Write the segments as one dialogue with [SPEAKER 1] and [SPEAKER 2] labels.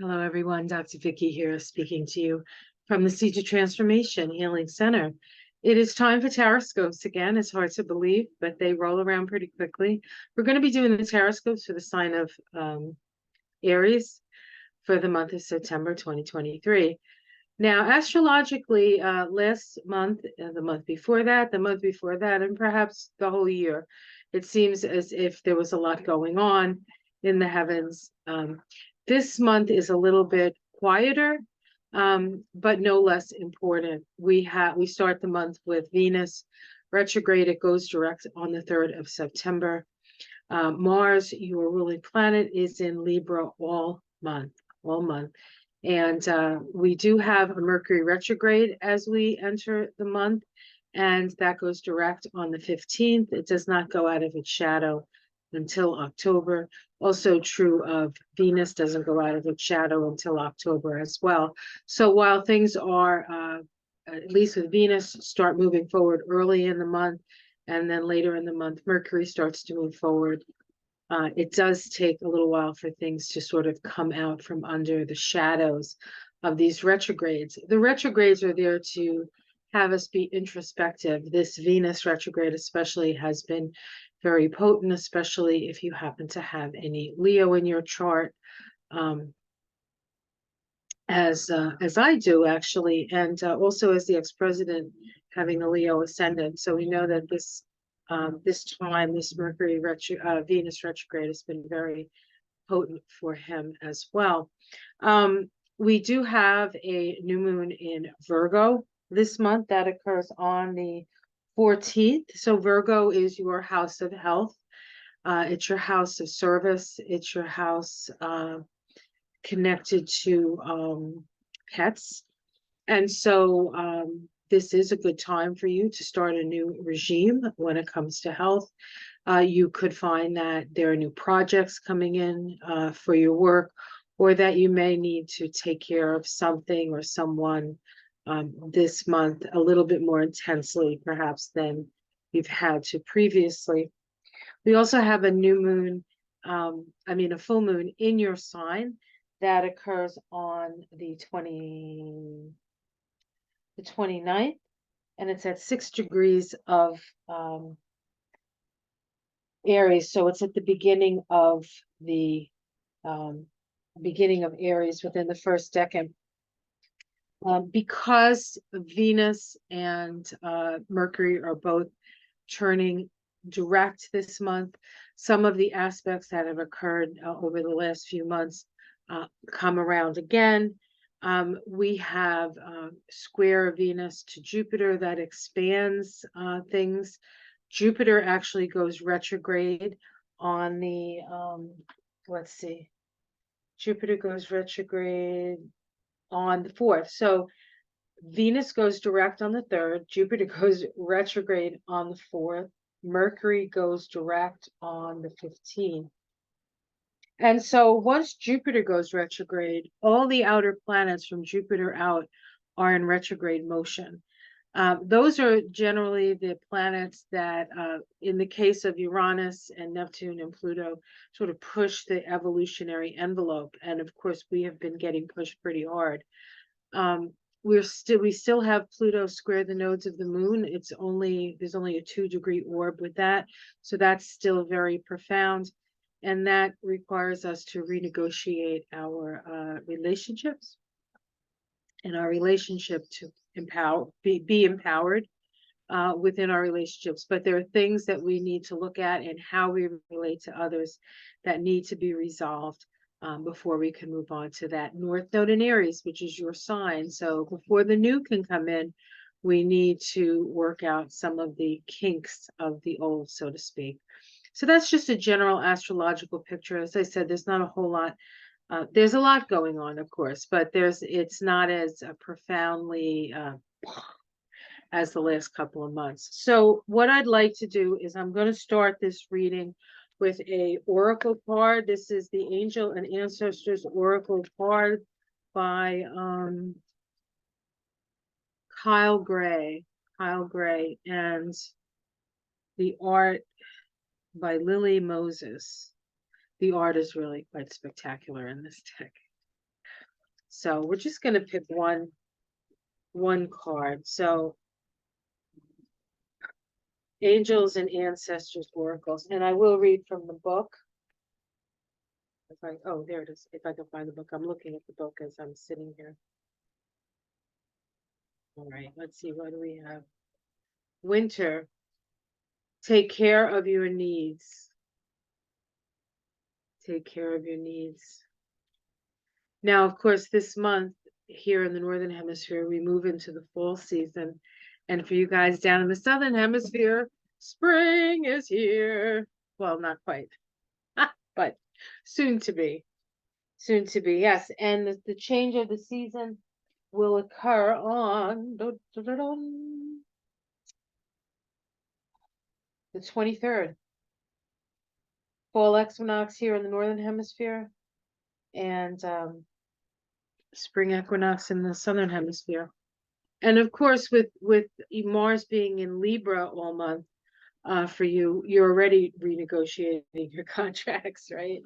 [SPEAKER 1] Hello, everyone. Dr. Vicky here speaking to you from the Seed to Transformation Healing Center. It is time for Taroscopes again. It's hard to believe, but they roll around pretty quickly. We're going to be doing the Taroscopes for the sign of Aries for the month of September 2023. Now, astrologically, last month, the month before that, and perhaps the whole year, it seems as if there was a lot going on in the heavens. This month is a little bit quieter, but no less important. We start the month with Venus retrograde. It goes direct on the 3rd of September. Mars, your ruling planet, is in Libra all month. And we do have a Mercury retrograde as we enter the month, and that goes direct on the 15th. It does not go out of its shadow until October. Also true of Venus, doesn't go out of its shadow until October as well. So while things are, at least with Venus, start moving forward early in the month, and then later in the month, Mercury starts to move forward. It does take a little while for things to sort of come out from under the shadows of these retrogrades. The retrogrades are there to have us be introspective. This Venus retrograde especially has been very potent, especially if you happen to have any Leo in your chart, as I do actually, and also as the ex-president having a Leo ascendant. So we know that this time, this Venus retrograde has been very potent for him as well. We do have a new moon in Virgo this month that occurs on the 14th. So Virgo is your house of health. It's your house of service. It's your house connected to pets. And so this is a good time for you to start a new regime when it comes to health. You could find that there are new projects coming in for your work, or that you may need to take care of something or someone this month a little bit more intensely, perhaps, than you've had to previously. We also have a new moon, a full moon in your sign that occurs on the 29th, and it's at 6 degrees of Aries. So it's at the beginning of Aries within the first decade. Because Venus and Mercury are both turning direct this month, some of the aspects that have occurred over the last few months come around again. We have square Venus to Jupiter that expands things. Jupiter actually goes retrograde on the, Jupiter goes retrograde on the 4th. So Venus goes direct on the 3rd, Jupiter goes retrograde on the 4th, Mercury goes direct on the 15th. And so once Jupiter goes retrograde, all the outer planets from Jupiter out are in retrograde motion. Those are generally the planets that, in the case of Uranus and Neptune and Pluto, sort of push the evolutionary envelope. And of course, we have been getting pushed pretty hard. We still have Pluto square the nodes of the moon. There's only a 2-degree orb with that. So that's still very profound. And that requires us to renegotiate our relationships and our relationship to be empowered within our relationships. But there are things that we need to look at and how we relate to others that need to be resolved before we can move on to that North Node in Aries, which is your sign. So before the new can come in, we need to work out some of the kinks of the old, so to speak. So that's just a general astrological picture. As I said, there's not a whole lot. There's a lot going on, of course, but it's not as profoundly as the last couple of months. So what I'd like to do is I'm going to start this reading with a oracle card. This is the Angel and Ancestors Oracle card by Kyle Gray, and the art by Lily Moses. The art is really quite spectacular in this deck. So we're just going to pick one card. So angels and ancestors oracles, and I will read from the book. Oh, there it is. If I can find the book, I'm looking at the book as I'm sitting here. All right, let's see. What do we have? Winter. Take care of your needs. Take care of your needs. Now, of course, this month here in the Northern Hemisphere, we move into the fall season. And for you guys down in the Southern Hemisphere, spring is here. Well, not quite, but soon to be. Soon to be, yes. And the change of the season will occur on the 23rd. Fall equinox here in the Northern Hemisphere, and spring equinox in the Southern Hemisphere. And of course, with Mars being in Libra all month, for you, you're already renegotiating your contracts, right?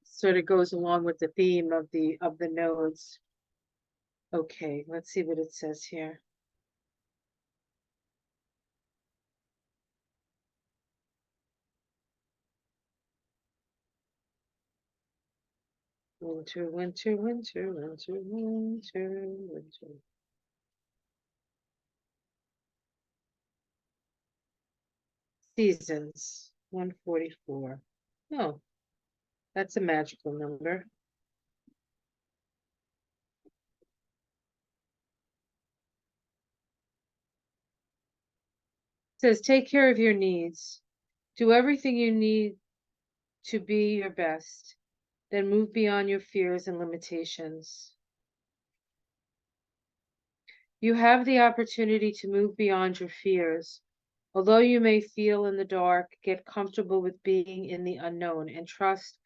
[SPEAKER 1] Sort of goes along with the theme of the nodes. Okay, let's see what it says here. Winter, winter, winter, winter, winter, winter. Seasons, 144. Oh, that's a magical number. It says, take care of your needs. Do everything you need to be your best. Then move beyond your fears and limitations. You have the opportunity to move beyond your fears. Although you may feel in the dark, get comfortable with being in the unknown and trust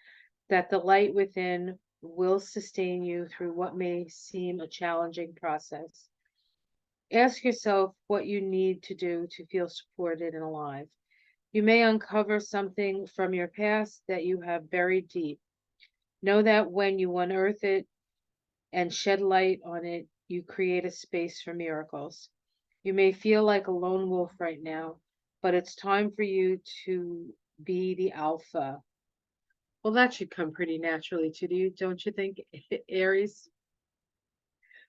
[SPEAKER 1] that the light within will sustain you through what may seem a challenging process. Ask yourself what you need to do to feel supported and alive. You may uncover something from your past that you have buried deep. Know that when you unearth it and shed light on it, you create a space for miracles. You may feel like a lone wolf right now, but it's time for you to be the alpha. Well, that should come pretty naturally to you, don't you think, Aries?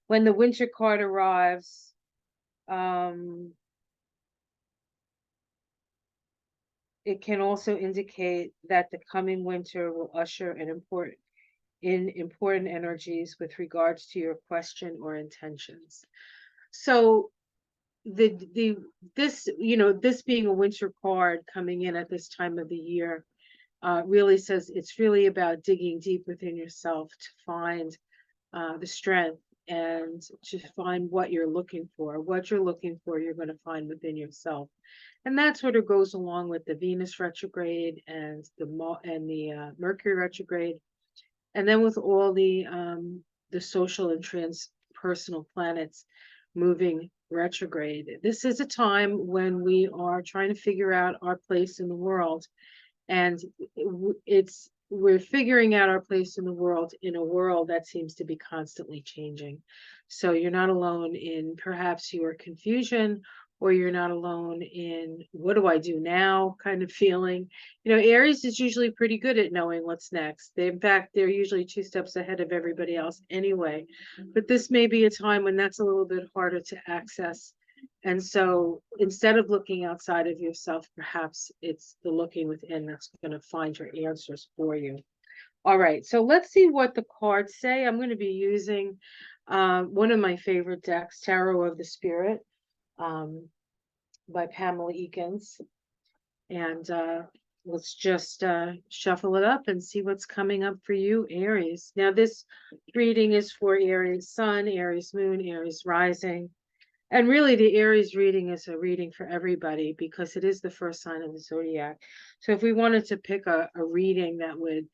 [SPEAKER 1] When the winter card arrives, it can also indicate that the coming winter will usher in important energies with regards to your question or intentions. So this, this being a winter card coming in at this time of the year, really says it's really about digging deep within yourself to find the strength and to find what you're looking for. What you're looking for, you're going to find within yourself, and that sort of goes along with the Venus retrograde and the Mercury retrograde, and then with all the social and transpersonal planets moving retrograde. This is a time when we are trying to figure out our place in the world, and we're figuring out our place in a world that seems to be constantly changing. So you're not alone in perhaps your confusion, or you're not alone in what do I do now kind of feeling. Aries is usually pretty good at knowing what's next. In fact, they're usually 2 steps ahead of everybody else anyway. But this may be a time when that's a little bit harder to access. And so instead of looking outside of yourself, perhaps it's the looking within that's going to find your answers for you. All right, so let's see what the cards say. I'm going to be using one of my favorite decks, Tarot of the Spirit, by Pamela Eakins. And let's just shuffle it up and see what's coming up for you, Aries. Now, this reading is for Aries Sun, Aries Moon, Aries Rising. And really, the Aries reading is a reading for everybody because it is the first sign of the zodiac. So if we wanted to pick a reading that would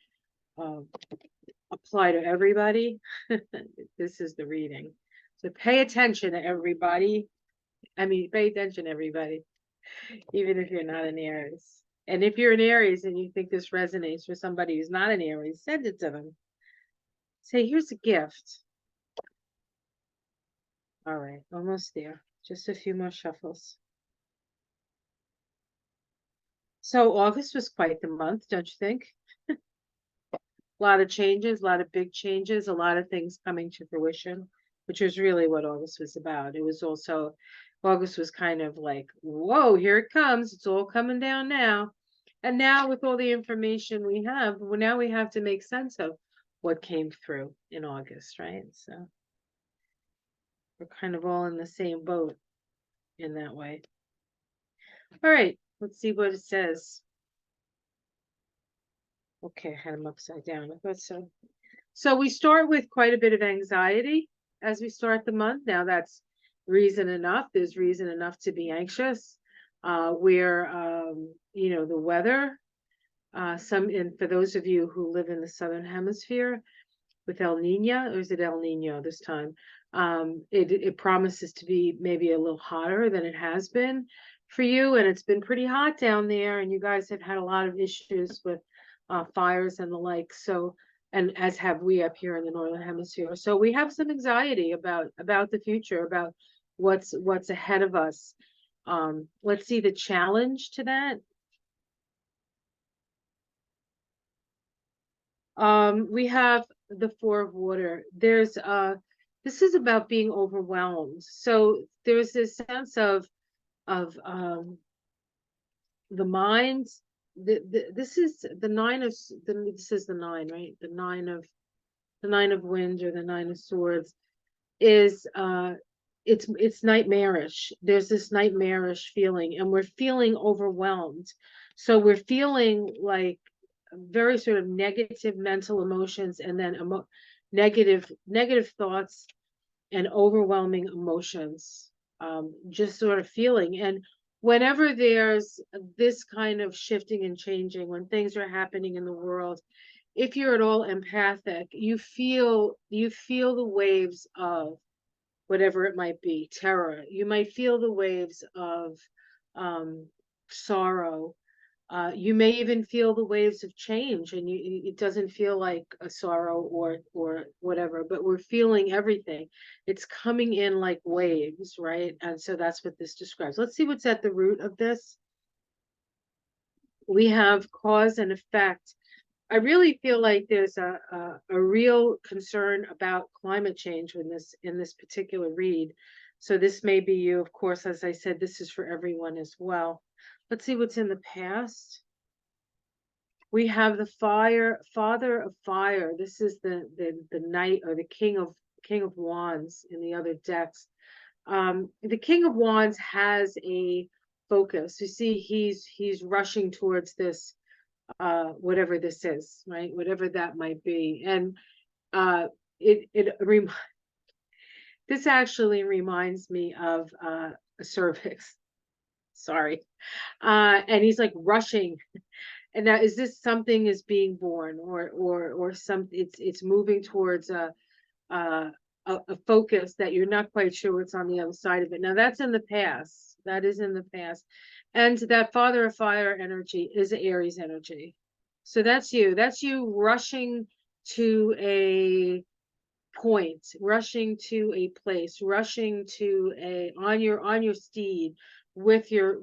[SPEAKER 1] apply to everybody, this is the reading. So pay attention, everybody. Pay attention, everybody, even if you're not an Aries. And if you're an Aries and you think this resonates for somebody who's not an Aries, send it to them. Say, here's a gift. All right, almost there. Just a few more shuffles. So August was quite the month, don't you think? A lot of changes, a lot of big changes, a lot of things coming to fruition, which was really what August was about. It was also, August was kind of like, whoa, here it comes. It's all coming down now. And now with all the information we have, well, now we have to make sense of what came through in August, right? So we're kind of all in the same boat in that way. All right, let's see what it says. Okay, I had them upside down. I thought so. So we start with quite a bit of anxiety as we start the month. Now that's reason enough. There's reason enough to be anxious. Where the weather. And for those of you who live in the southern hemisphere, with El Nino, or is it El Nino this time? It promises to be maybe a little hotter than it has been for you, and it's been pretty hot down there, and you guys have had a lot of issues with fires and the like. So, and as have we up here in the northern hemisphere. So we have some anxiety about the future, about what's ahead of us. Let's see the challenge to that. We have the Four of Water. This is about being overwhelmed. So there's this sense of the mind. This is the this is the nine, right? The nine of Wands, or the Nine of Swords, is it's nightmarish. There's this nightmarish feeling, and we're feeling overwhelmed. So we're feeling like very sort of negative mental emotions, and then negative thoughts and overwhelming emotions, just sort of feeling. And whenever there's this kind of shifting and changing, when things are happening in the world, if you're at all empathic, you feel the waves of whatever it might be, terror. You might feel the waves of sorrow. You may even feel the waves of change, and it doesn't feel like a sorrow or whatever, but we're feeling everything. It's coming in like waves, right? And so that's what this describes. Let's see what's at the root of this. We have cause and effect. I really feel like there's a real concern about climate change in this particular read. So this may be you, of course, as I said, this is for everyone as well. Let's see what's in the past. We have the father of fire. This is the knight, or the king of wands in the other decks. The king of wands has a focus. You see, he's rushing towards this, whatever this is, right? Whatever that might be. And uh, it this actually reminds me of a cervix. Sorry. And he's like rushing. And now, is this something is being born, or some it's moving towards a a focus that you're not quite sure what's on the other side of it. Now that's in the past. That is in the past. And that father of fire energy is Aries energy. So that's you. That's you rushing to a point, rushing to a place, rushing to a on your steed with your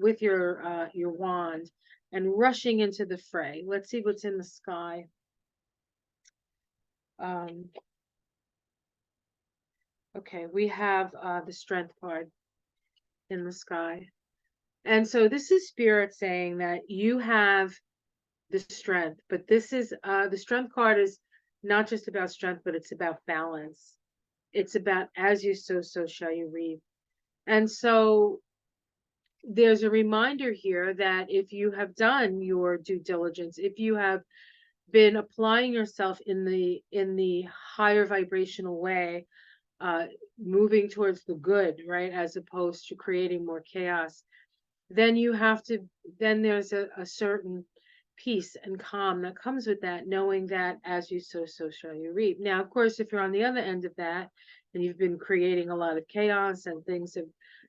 [SPEAKER 1] wand, and rushing into the fray. Let's see what's in the sky. Um, okay, we have the strength card in the sky. And so this is spirit saying that you have the strength, but this is the strength card is not just about strength, but it's about balance. It's about as you sow, so shall you reap. And so there's a reminder here that if you have done your due diligence, if you have been applying yourself in the higher vibrational way, uh, moving towards the good, right, as opposed to creating more chaos, then you have to, then there's a certain peace and calm that comes with that, knowing that as you sow, so shall you reap. Now, of course, if you're on the other end of that, and you've been creating a lot of chaos, and things have,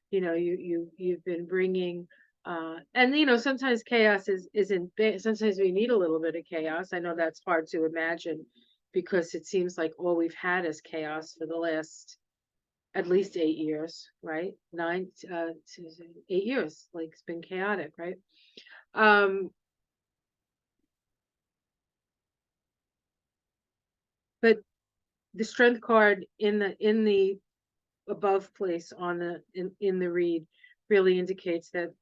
[SPEAKER 1] you've been bringing, and sometimes chaos isn't big. Sometimes we need a little bit of chaos. I know that's hard to imagine, because it seems like all we've had is chaos for the last at least 8 years, right? 8 years, like it's been chaotic, right? Um, but the strength card in the above place on the in the read really indicates that,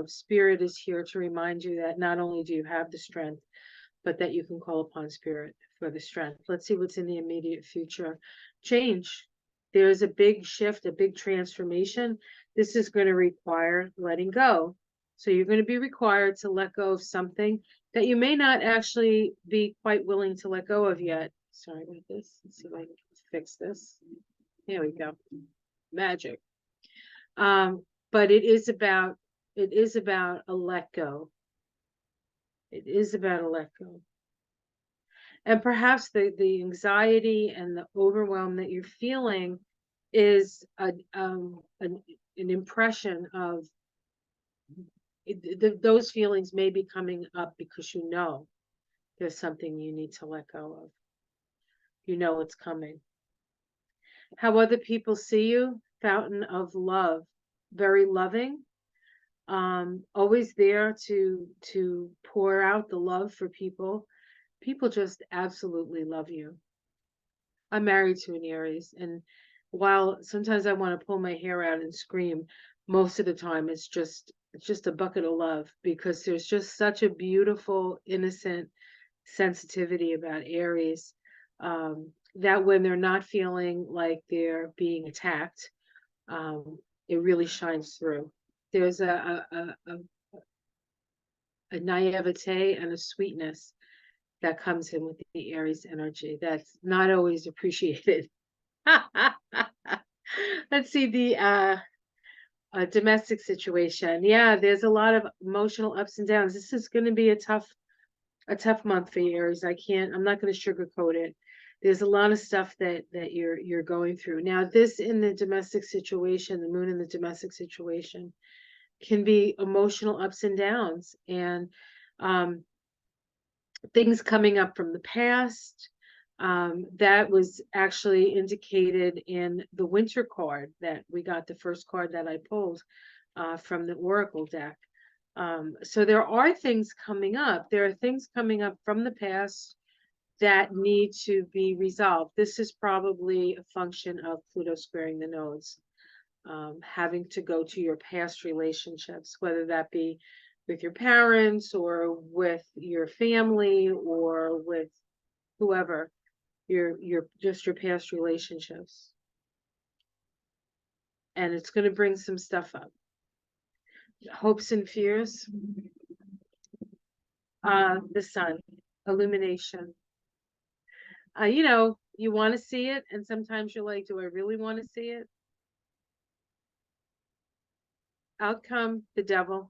[SPEAKER 1] spirit is here to remind you that not only do you have the strength, but that you can call upon spirit for the strength. Let's see what's in the immediate future. Change. There's a big shift, a big transformation. This is going to require letting go. So you're going to be required to let go of something that you may not actually be quite willing to let go of yet. Sorry about this. Let's see if I can fix this. Here we go. Magic. But it is about a let go. It is about a let go. And perhaps the anxiety and the overwhelm that you're feeling is an impression of those feelings may be coming up because there's something you need to let go of. It's coming. How other people see you, fountain of love, very loving, always there to pour out the love for people. People just absolutely love you. I'm married to an Aries, and while sometimes I want to pull my hair out and scream, most of the time it's just a bucket of love, because there's just such a beautiful, innocent sensitivity about Aries, that when they're not feeling like they're being attacked, um, it really shines through. There's a naivete and a sweetness that comes in with the Aries energy that's not always appreciated. Let's see the domestic situation. Yeah, there's a lot of emotional ups and downs. This is going to be a tough month for you, Aries. I'm not going to sugarcoat it. There's a lot of stuff that you're going through. Now, this in the domestic situation, the moon in the domestic situation can be emotional ups and downs, and um, things coming up from the past. That was actually indicated in the winter card that we got, the first card that I pulled from the Oracle deck. So there are things coming up. There are things coming up from the past that need to be resolved. This is probably a function of Pluto squaring the nodes, having to go to your past relationships, whether that be with your parents or with your family or with whoever, your just your past relationships. And it's going to bring some stuff up. Hopes and fears. The sun, illumination. You want to see it, and sometimes you're like, do I really want to see it? Out come the devil.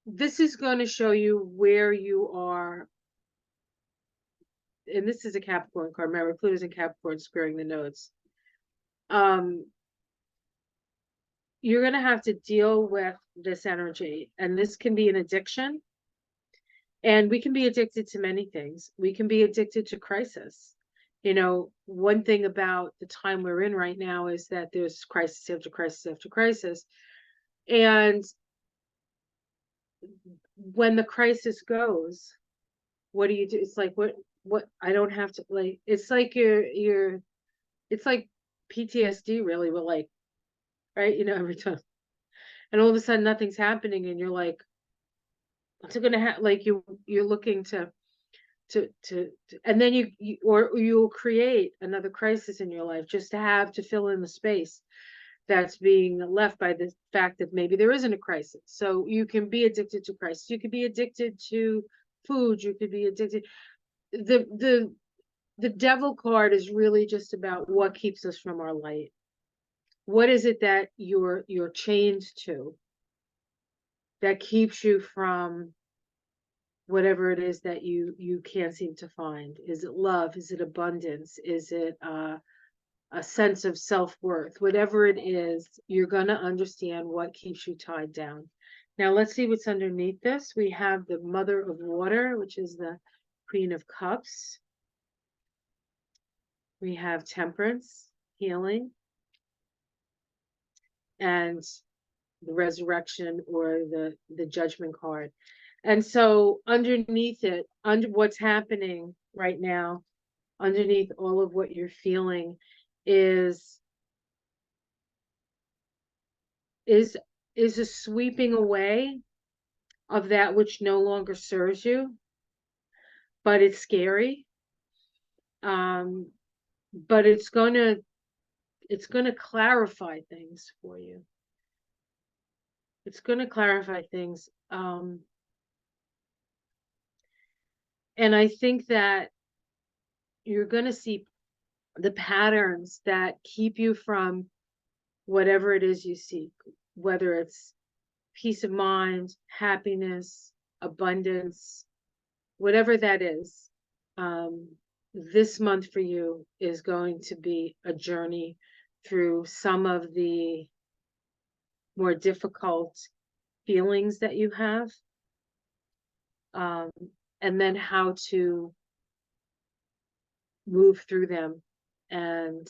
[SPEAKER 1] This is going to show you where you are. And this is a Capricorn card. Remember, Pluto's in Capricorn squaring the nodes. You're going to have to deal with this energy, and this can be an addiction. And we can be addicted to many things. We can be addicted to crisis. One thing about the time we're in right now is that there's crisis after crisis after crisis. And when the crisis goes, what do you do? It's like, what I don't have to, like, it's like it's like PTSD, really. We're like, right? Every time. And all of a sudden nothing's happening, and you're like, what's it gonna happen? Like you're looking to and then you'll create another crisis in your life just to have to fill in the space that's being left by the fact that maybe there isn't a crisis. So you can be addicted to crisis. You could be addicted to food. You could be addicted. The devil card is really just about what keeps us from our light. What is it that you're chained to that keeps you from whatever it is that you can't seem to find? Is it love? Is it abundance? Is it a sense of self-worth? Whatever it is, you're going to understand what keeps you tied down. Now let's see what's underneath this. We have the Mother of Water, which is the Queen of Cups. We have Temperance, healing, and the resurrection, or the judgment card. And so underneath it, under what's happening right now, underneath all of what you're feeling is is is a sweeping away of that which no longer serves you, but it's scary. But it's gonna clarify things for you. It's gonna clarify things. And I think that you're gonna see the patterns that keep you from whatever it is you seek, whether it's peace of mind, happiness, abundance, whatever that is. This month for you is going to be a journey through some of the more difficult feelings that you have, and then how to move through them and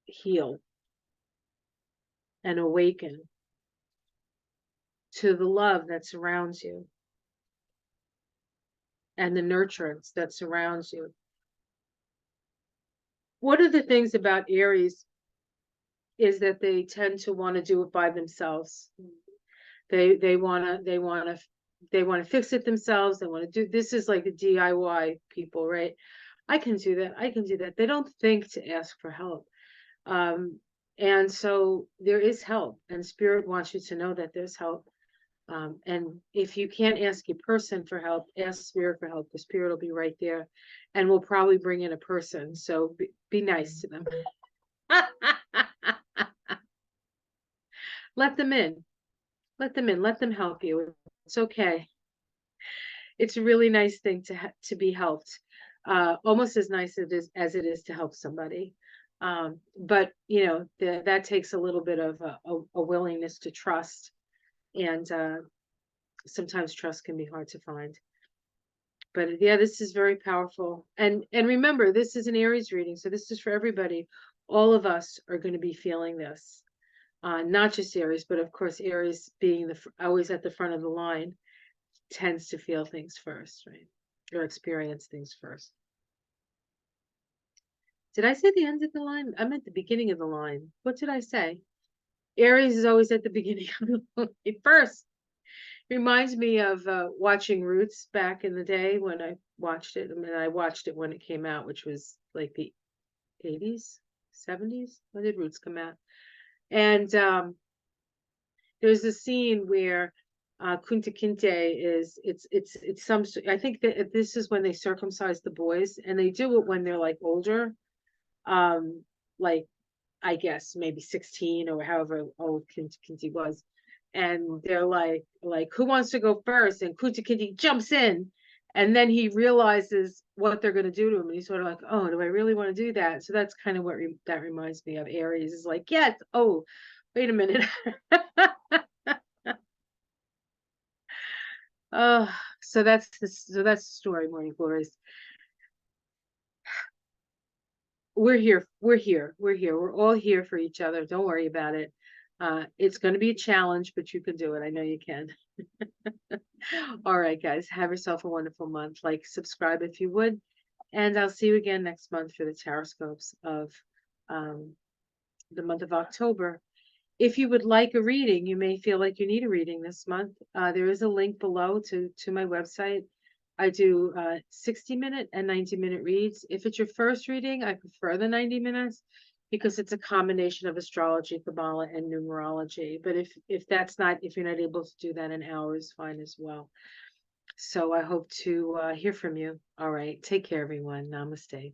[SPEAKER 1] heal and awaken to the love that surrounds you and the nurturance that surrounds you. One of the things about Aries is that they tend to want to do it by themselves. They want to fix it themselves. They want to do, this is like the DIY people, right? I can do that. I can do that. They don't think to ask for help. And so there is help, and Spirit wants you to know that there's help. And if you can't ask a person for help, ask Spirit for help. The Spirit will be right there, and we'll probably bring in a person. So be nice to them. Let them in. Let them in. Let them help you. It's okay. It's a really nice thing to be helped. Almost as nice as it is to help somebody. But you know, that takes a little bit of a willingness to trust, and sometimes trust can be hard to find. But yeah, this is very powerful. And remember, this is an Aries reading, so this is for everybody. All of us are going to be feeling this. Not just Aries, but of course, Aries being always at the front of the line, tends to feel things first, right? Or experience things first. Did I say the end of the line? I meant the beginning of the line. What did I say? Aries is always at the beginning of the line first. Reminds me of watching Roots back in the day when I watched it. I mean, I watched it when it came out, which was like the 80s, 70s. When did Roots come out? And there's a scene where Kunta Kinte it's some, I think that this is when they circumcise the boys, and they do it when they're like older, like I guess maybe 16 or however old Kunta Kinte was, and they're like who wants to go first? And Kunta Kinte jumps in, and then he realizes what they're going to do to him, and he's sort of like, oh, do I really want to do that? So that's kind of what that reminds me of. Aries is like, yes, oh, wait a minute. So that's the story, Morning Glories. We're here. We're all here for each other. Don't worry about it. It's going to be a challenge, but you can do it. I know you can. All right, guys, have yourself a wonderful month. Like, subscribe if you would, and I'll see you again next month for the Taroscopes of the month of October. If you would like a reading, you may feel like you need a reading this month. There is a link below to my website. I do 60-minute and 90-minute reads. If it's your first reading, I prefer the 90 minutes because it's a combination of astrology, Kabbalah, and numerology. But if you're not able to do that, an hour is fine as well. So I hope to hear from you. All right. Take care, everyone. Namaste.